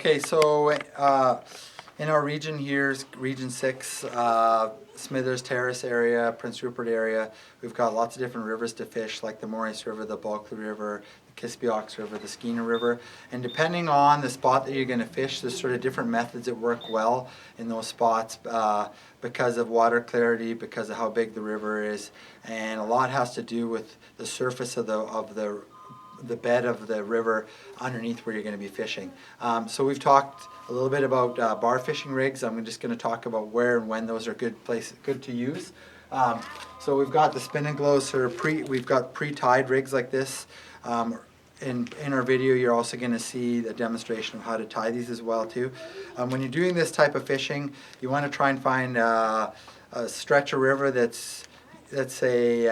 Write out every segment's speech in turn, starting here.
Okay, so in our region here, Region 6, Smithers Terrace area, Prince Rupert area, we've got lots of different rivers to fish, like the Morice River, the Bulkley River, the Kispiox River, the Skeena River. And depending on the spot that you're going to fish, there's sort of different methods that work well in those spots because of water clarity, because of how big the river is, and a lot has to do with the surface of the bed of the river underneath where you're going to be fishing. So we've talked a little bit about bar fishing rigs. I'm just going to talk about where and when those are good to use. So we've got the spin and glows, we've got pre-tied rigs like this. In our video you're also going to see the demonstration of how to tie these as well too. When you're doing this type of fishing, you want to try and find a stretch of river that's, let's say,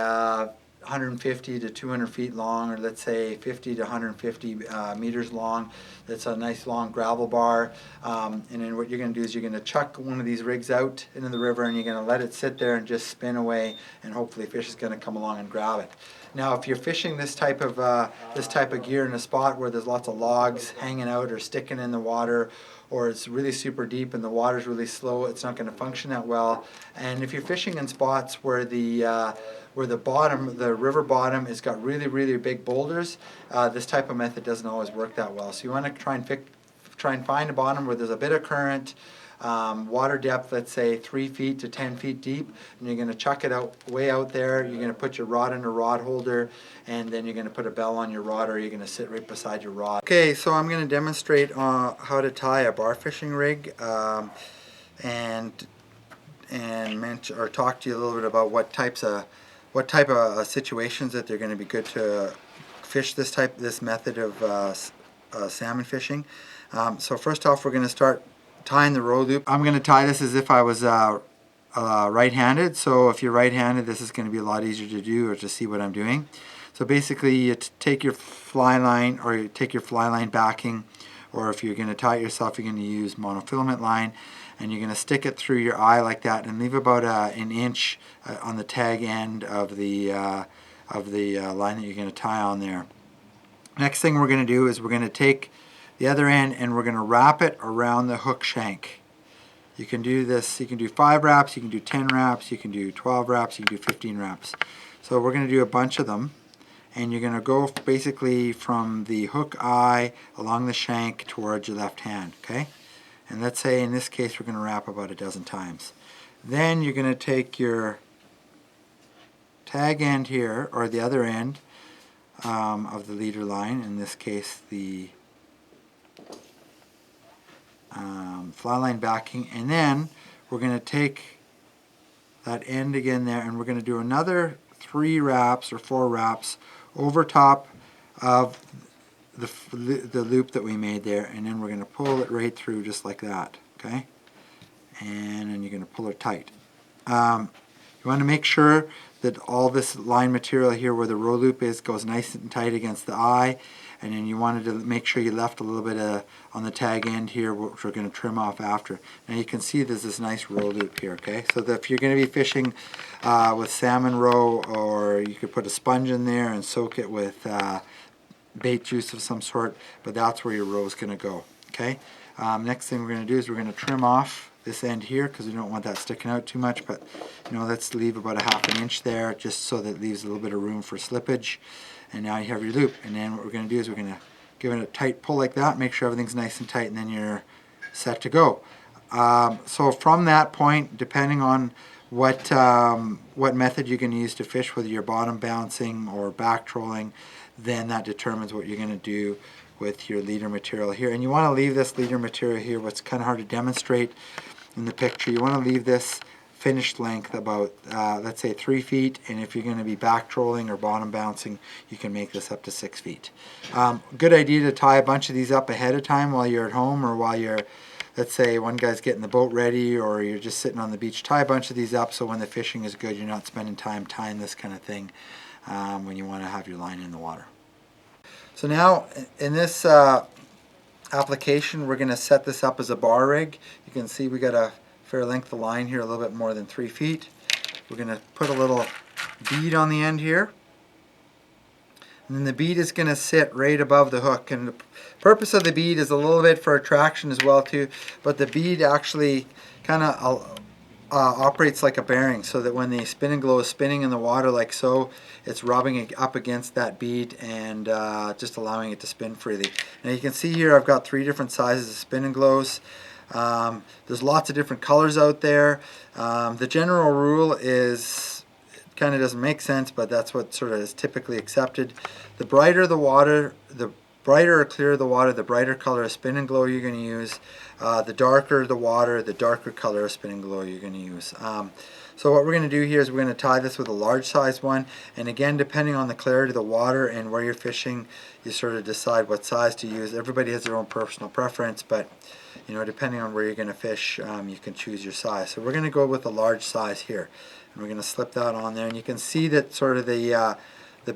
150 to 200 feet long, or let's say 50 to 150 meters long. That's a nice long gravel bar. And then what you're going to do is you're going to chuck one of these rigs out into the river, and you're going to let it sit there and just spin away, and hopefully a fish is going to come along and grab it. Now, if you're fishing this type of gear in a spot where there's lots of logs hanging out or sticking in the water, or it's really super deep and the water's really slow, it's not going to function that well. And if you're fishing in spots where the river bottom has got really, really big boulders, this type of method doesn't always work that well. So you want to try and find a bottom where there's a bit of current, water depth, let's say 3 feet to 10 feet deep, and you're going to chuck it out way out there. You're going to put your rod in a rod holder, and then you're going to put a bell on your rod, or you're going to sit right beside your rod. Okay, so I'm going to demonstrate how to tie a bar fishing rig, and mention or talk to you a little bit about what type of situations that they're going to be good to fish this method of salmon fishing. So first off, we're going to start tying the row loop. I'm going to tie this as if I was right-handed. So if you're right-handed, this is going to be a lot easier to do or to see what I'm doing. So basically, you take your fly line, or you take your fly line backing, or if you're going to tie it yourself, you're going to use monofilament line, and you're going to stick it through your eye like that, and leave about an inch on the tag end of the line that you're going to tie on there. Next thing we're going to do is we're going to take the other end and we're going to wrap it around the hook shank. You can do this, you can do 5 wraps, you can do 10 wraps, you can do 12 wraps, you can do 15 wraps. So we're going to do a bunch of them, and you're going to go basically from the hook eye along the shank towards your left hand, okay? And let's say in this case we're going to wrap about a dozen times. Then you're going to take your tag end here, or the other end of the leader line, in this case the fly line backing, and then we're going to take that end again there, and we're going to do another 3 wraps or 4 wraps over top of the loop that we made there, and then we're going to pull it right through just like that, okay? And then you're going to pull it tight. You want to make sure that all this line material here where the row loop is goes nice and tight against the eye, and then you wanted to make sure you left a little bit on the tag end here, which we're going to trim off after. Now you can see there's this nice row loop here, okay? So that if you're going to be fishing with salmon roe, or you could put a sponge in there and soak it with bait juice of some sort, but that's where your row is going to go, okay? Next thing we're going to do is we're going to trim off this end here, because we don't want that sticking out too much, but let's leave about a ½ inch there, just so that it leaves a little bit of room for slippage. And now you have your loop, and then what we're going to do is we're going to give it a tight pull like that, make sure everything's nice and tight, and then you're set to go. So from that point, depending on what method you're going to use to fish, whether you're bottom bouncing or back trolling, then that determines what you're going to do with your leader material here. And you want to leave this leader material here, what's kind of hard to demonstrate in the picture, you want to leave this finished length about let's say 3 feet, and if you're going to be back trolling or bottom bouncing, you can make this up to 6 feet. Good idea to tie a bunch of these up ahead of time while you're at home, or while you're, let's say one guy's getting the boat ready, or you're just sitting on the beach. Tie a bunch of these up so when the fishing is good, you're not spending time tying this kind of thing when you want to have your line in the water. So now in this application, we're going to set this up as a bar rig. You can see we got a fair length of line here, a little bit more than 3 feet. We're going to put a little bead on the end here, And then the bead is going to sit right above the hook. And the purpose of the bead is a little bit for attraction as well too. But the bead actually kind of operates like a bearing, so that when the spin and glow is spinning in the water like so, it's rubbing it up against that bead and just allowing it to spin freely. Now you can see here I've got 3 different sizes of spin and glows. There's lots of different colors out there. The general rule is, it kind of doesn't make sense, but that's what sort of is typically accepted. The brighter the water, the brighter or clearer the water, the brighter color of spin and glow you're going to use. The darker the water, the darker color of spin and glow you're going to use. So what we're going to do here is we're going to tie this with a large size one, and again, depending on the clarity of the water and where you're fishing, you sort of decide what size to use. Everybody has their own personal preference, but you know, depending on where you're going to fish, you can choose your size. So we're going to go with a large size here, and we're going to slip that on there, and you can see that sort of the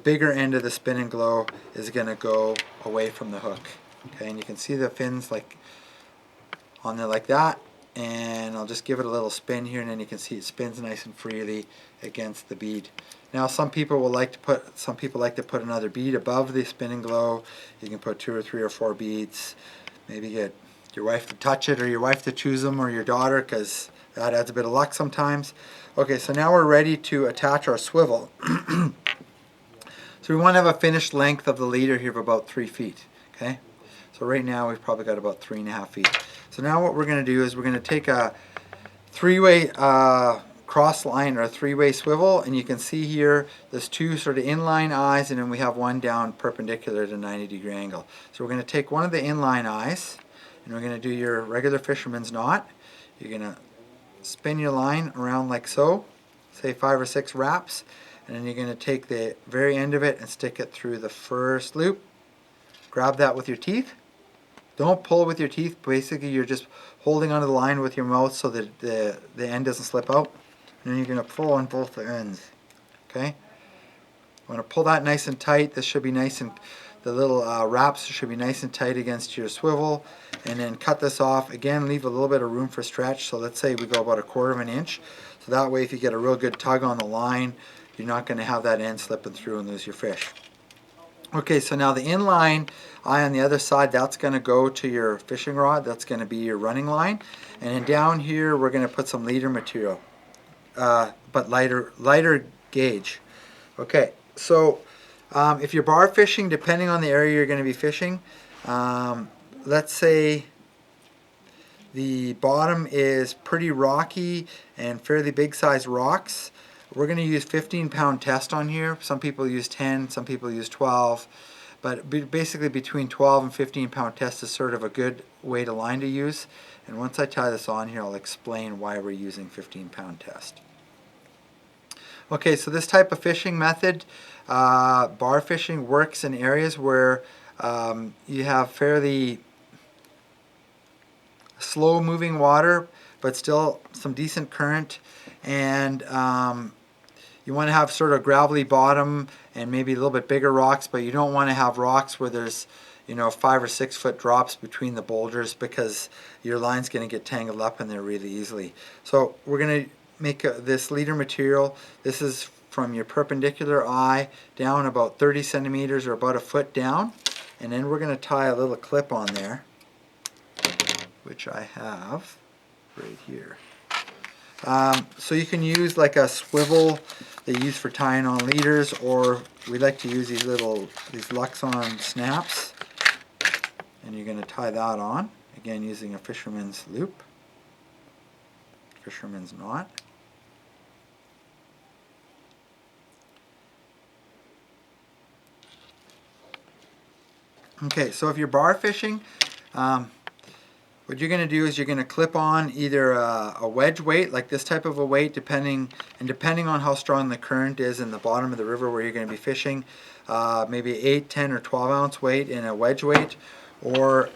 bigger end of the spin and glow is going to go away from the hook. Okay, and you can see the fins like on there like that, and I'll just give it a little spin here, and then you can see it spins nice and freely against the bead. Now some people like to put another bead above the spin and glow. You can put 2 or 3 or 4 beads. Maybe get your wife to touch it, or your wife to choose them, or your daughter, because that adds a bit of luck sometimes. Okay, so now we're ready to attach our swivel. So we want to have a finished length of the leader here of about 3 feet. Okay, so right now we've probably got about 3.5 feet. So now what we're going to do is we're going to take a 3-way cross line, or a 3-way swivel, and you can see here there's 2 sort of inline eyes, and then we have one down perpendicular at a 90-degree angle. So we're going to take one of the inline eyes, and we're going to do your regular fisherman's knot. You're going to spin your line around like so, say 5 or 6 wraps, and then you're going to take the very end of it and stick it through the first loop. Grab that with your teeth. Don't pull with your teeth. Basically, you're just holding onto the line with your mouth so that the end doesn't slip out. And then you're going to pull on both the ends. Okay? You want to pull that nice and tight. This should be nice, and the little wraps should be nice and tight against your swivel. And then cut this off. Again, leave a little bit of room for stretch. So let's say we go about 1/4 inch. So that way, if you get a real good tug on the line, you're not going to have that end slipping through and lose your fish. Okay, so now the inline eye on the other side, that's going to go to your fishing rod. That's going to be your running line. And then down here, we're going to put some leader material, but lighter gauge. Okay, so if you're bar fishing, depending on the area you're going to be fishing, let's say the bottom is pretty rocky and fairly big size rocks. We're going to use 15-pound test on here. Some people use 10, some people use 12, but basically between 12 and 15-pound test is sort of a good weight of line to use. And once I tie this on here, I'll explain why we're using 15-pound test. Okay, so this type of fishing method, bar fishing, works in areas where you have fairly slow moving water, but still some decent current, and you want to have sort of gravelly bottom and maybe a little bit bigger rocks, but you don't want to have rocks where there's 5 or 6 foot drops between the boulders, because your line's going to get tangled up in there really easily. So we're going to make this leader material. This is from your perpendicular eye down about 30 centimeters or about 1 foot down, and then we're going to tie a little clip on there, which I have right here. So you can use like a swivel they use for tying on leaders, or we like to use these Luxon snaps, and you're going to tie that on, again using a fisherman's loop, fisherman's knot. Okay, so if you're bar fishing, what you're going to do is you're going to clip on either a wedge weight, like this type of a weight, depending on how strong the current is in the bottom of the river where you're going to be fishing, maybe 8, 10, or 12 ounce weight in a wedge weight, or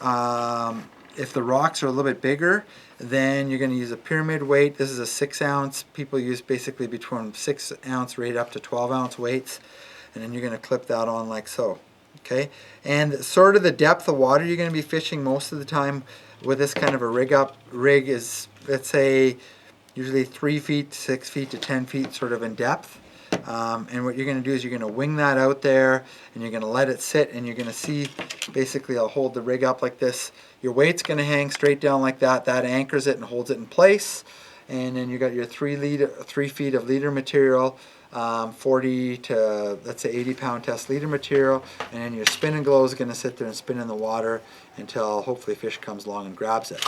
if the rocks are a little bit bigger, then you're going to use a pyramid weight. This is a 6 ounce. People use basically between 6 ounce right up to 12 ounce weights, and then you're going to clip that on like so. Okay, and sort of the depth of water you're going to be fishing most of the time with this kind of a rig is, let's say, usually 3 feet, 6 feet to 10 feet sort of in depth. And what you're going to do is you're going to wing that out there, and you're going to let it sit, and you're going to see, basically I'll hold the rig up like this. Your weight's going to hang straight down like that. That anchors it and holds it in place. And then you got your 3 feet of leader material, 40 to, let's say, 80 pound test leader material, and then your spin and glow is going to sit there and spin in the water until hopefully a fish comes along and grabs it.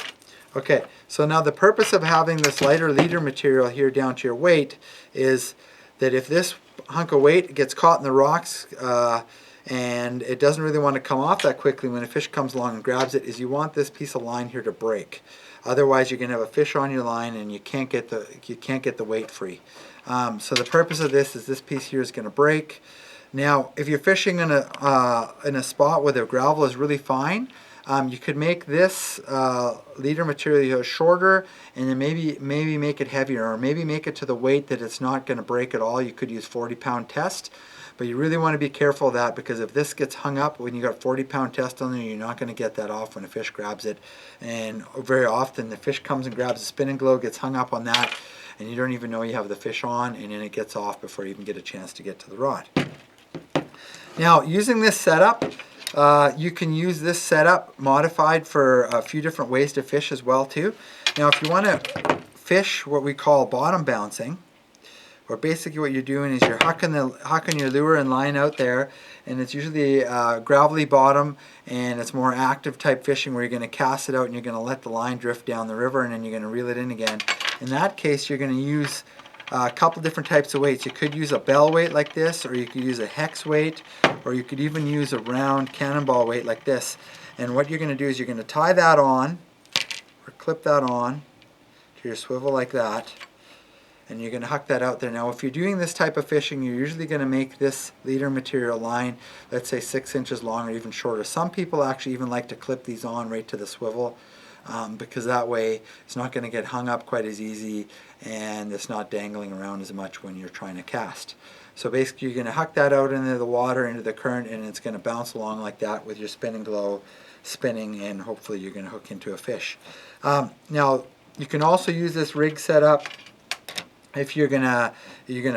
Okay, so now the purpose of having this lighter leader material here down to your weight is that if this hunk of weight gets caught in the rocks and it doesn't really want to come off that quickly when a fish comes along and grabs it, is you want this piece of line here to break. Otherwise, you're going to have a fish on your line and you can't get the weight free. So the purpose of this is this piece here is going to break. Now, if you're fishing in a spot where the gravel is really fine, you could make this leader material shorter, and then maybe make it heavier, or maybe make it to the weight that it's not going to break at all. You could use 40-pound test. But you really want to be careful of that, because if this gets hung up when you got 40-pound test on there, you're not going to get that off when a fish grabs it. And very often the fish comes and grabs the spin and glow, gets hung up on that, and you don't even know you have the fish on, and then it gets off before you even get a chance to get to the rod. Now, using this setup, you can use this setup modified for a few different ways to fish as well too. Now, if you want to fish what we call bottom bouncing, or basically what you're doing is you're hucking your lure and line out there, and it's usually a gravelly bottom, and it's more active type fishing where you're going to cast it out and you're going to let the line drift down the river, and then you're going to reel it in again. In that case, you're going to use a couple different types of weights. You could use a bell weight like this, or you could use a hex weight, or you could even use a round cannonball weight like this. And what you're going to do is you're going to tie that on, or clip that on to your swivel like that, and you're going to huck that out there. Now, if you're doing this type of fishing, you're usually going to make this leader material line, let's say 6 inches long or even shorter. Some people actually even like to clip these on right to the swivel, because that way it's not going to get hung up quite as easy, and it's not dangling around as much when you're trying to cast. So basically you're going to huck that out into the water, into the current, and it's going to bounce along like that with your spin and glow spinning, and hopefully you're going to hook into a fish. Now, you can also use this rig setup if you're gonna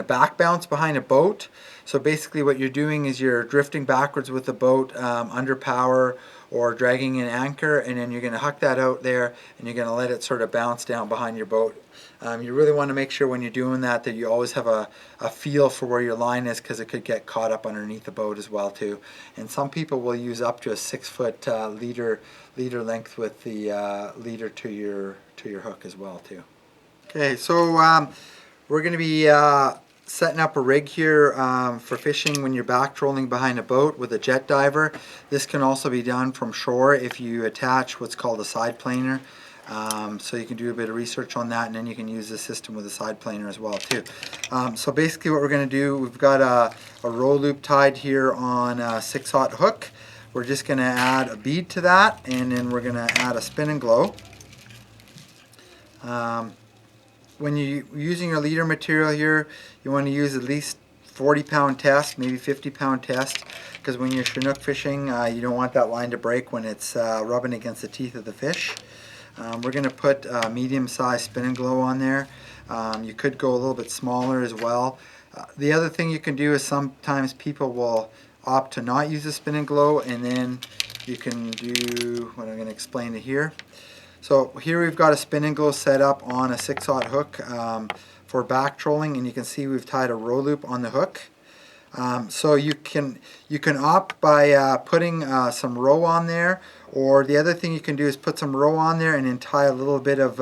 back bounce behind a boat. So basically what you're doing is you're drifting backwards with the boat under power, or dragging an anchor, and then you're going to huck that out there, and you're going to let it sort of bounce down behind your boat. You really want to make sure when you're doing that you always have a feel for where your line is, because it could get caught up underneath the boat as well too. And some people will use up to a 6-foot leader length with the leader to your hook as well too. Okay, so we're going to be setting up a rig here for fishing when you're back trolling behind a boat with a jet diver. This can also be done from shore if you attach what's called a side planer. So you can do a bit of research on that, and then you can use the system with a side planer as well too. So basically what we're going to do, we've got a roll loop tied here on a 6/0 hook. We're just going to add a bead to that, and then we're going to add a spin and glow. When you're using your leader material here, you want to use at least 40-pound test, maybe 50-pound test, because when you're Chinook fishing, you don't want that line to break when it's rubbing against the teeth of the fish. We're going to put a medium-sized spin and glow on there. You could go a little bit smaller as well. The other thing you can do is sometimes people will opt to not use a spin and glow, and then you can do what I'm going to explain to here. So here we've got a spin and glow set up on a 6/0 hook for back trolling, and you can see we've tied a roll loop on the hook. So you can opt by putting some row on there, or the other thing you can do is put some row on there and then tie a little bit of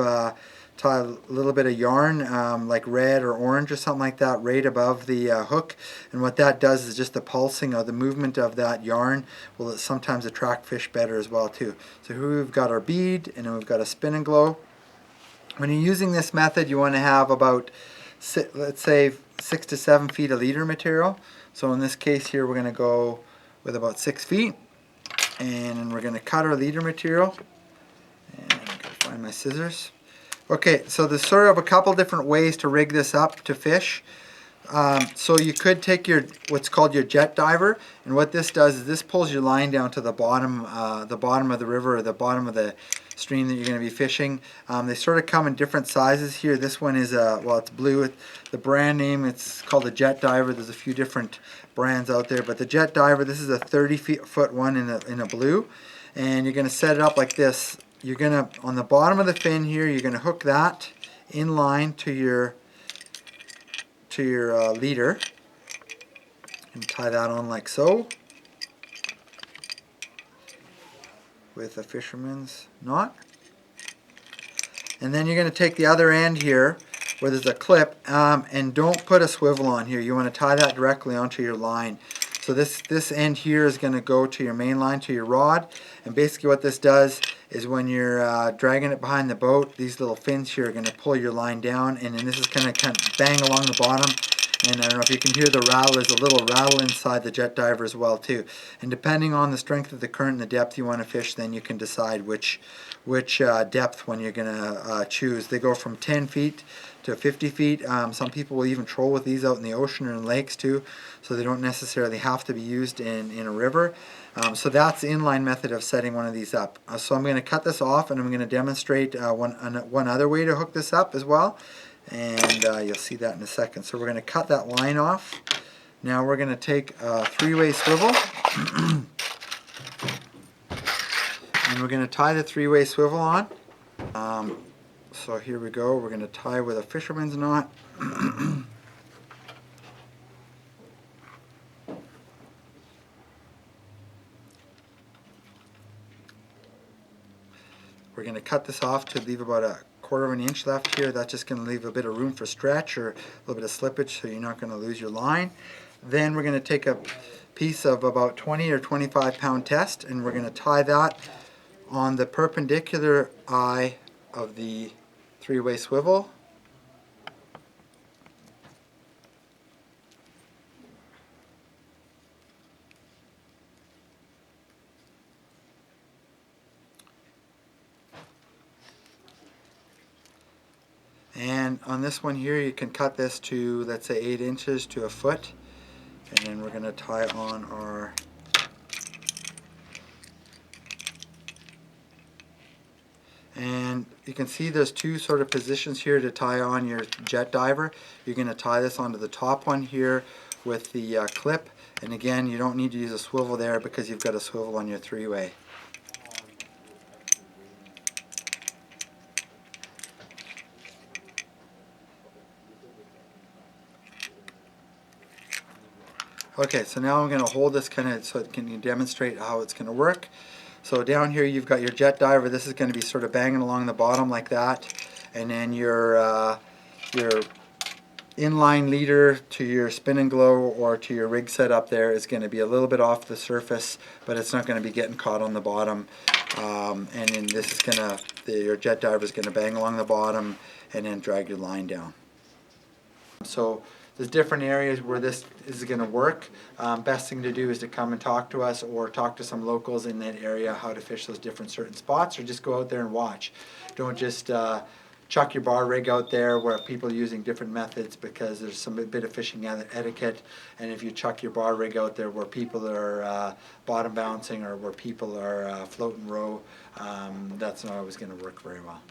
yarn, like red or orange or something like that, right above the hook. And what that does is just the pulsing of the movement of that yarn will sometimes attract fish better as well too. So here we've got our bead, and then we've got a spin and glow. When you're using this method, you want to have about, let's say, 6 to 7 feet of leader material. So in this case here, we're going to go with about 6 feet, and we're going to cut our leader material. And I'm going to find my scissors. Okay, so there's sort of a couple different ways to rig this up to fish. So you could take what's called your jet diver, and what this does is this pulls your line down to the bottom of the river, or the bottom of the stream that you're going to be fishing. They sort of come in different sizes here. This one is well, it's blue. The brand name, it's called a Jet Diver. There's a few different brands out there, but the Jet Diver, this is a 30-foot one in a blue, and you're going to set it up like this. You're going to, on the bottom of the fin here, you're going to hook that in line to your leader and tie that on like so with a fisherman's knot. And then you're going to take the other end here where there's a clip, and don't put a swivel on here. You want to tie that directly onto your line. So this end here is going to go to your main line, to your rod, and basically what this does is when you're dragging it behind the boat, these little fins here are going to pull your line down, and then this is going to kind of bang along the bottom. And I don't know if you can hear the rattle. There's a little rattle inside the Jet Diver as well too. And depending on the strength of the current and the depth you want to fish, then you can decide which depth one you're going to choose. They go from 10 feet to 50 feet. Some people will even troll with these out in the ocean or in lakes too, so they don't necessarily have to be used in a river. So that's the inline method of setting one of these up. So I'm going to cut this off, and I'm going to demonstrate one other way to hook this up as well. And you'll see that in a second. So we're going to cut that line off. Now we're going to take a three-way swivel and we're going to tie the three-way swivel on. So here we go. We're going to tie with a fisherman's knot. We're going to cut this off to leave about a 1/4 of an inch left here. That's just going to leave a bit of room for stretch or a little bit of slippage, so you're not going to lose your line. Then we're going to take a piece of about 20 or 25 pound test, and we're going to tie that on the perpendicular eye of the three-way swivel. And on this one here, you can cut this to, let's say, 8 inches to a foot. And then we're going to tie on our and you can see there's two sort of positions here to tie on your Jet Diver. You're going to tie this onto the top one here with the clip. And again, you don't need to use a swivel there because you've got a swivel on your three-way. Okay, so now I'm going to hold this kind of so it can demonstrate how it's going to work. So down here you've got your Jet Diver. This is going to be sort of banging along the bottom like that, and then your inline leader to your spin and glow or to your rig set up there is going to be a little bit off the surface, but it's not going to be getting caught on the bottom. And then this is going to your Jet Diver is going to bang along the bottom and then drag your line down. So there's different areas where this is going to work. Best thing to do is to come and talk to us or talk to some locals in that area how to fish those different certain spots, or just go out there and watch. Don't just chuck your bar rig out there where people are using different methods, because there's some bit of fishing etiquette, and if you chuck your bar rig out there where people are bottom bouncing or where people are float and row, that's not always going to work very well.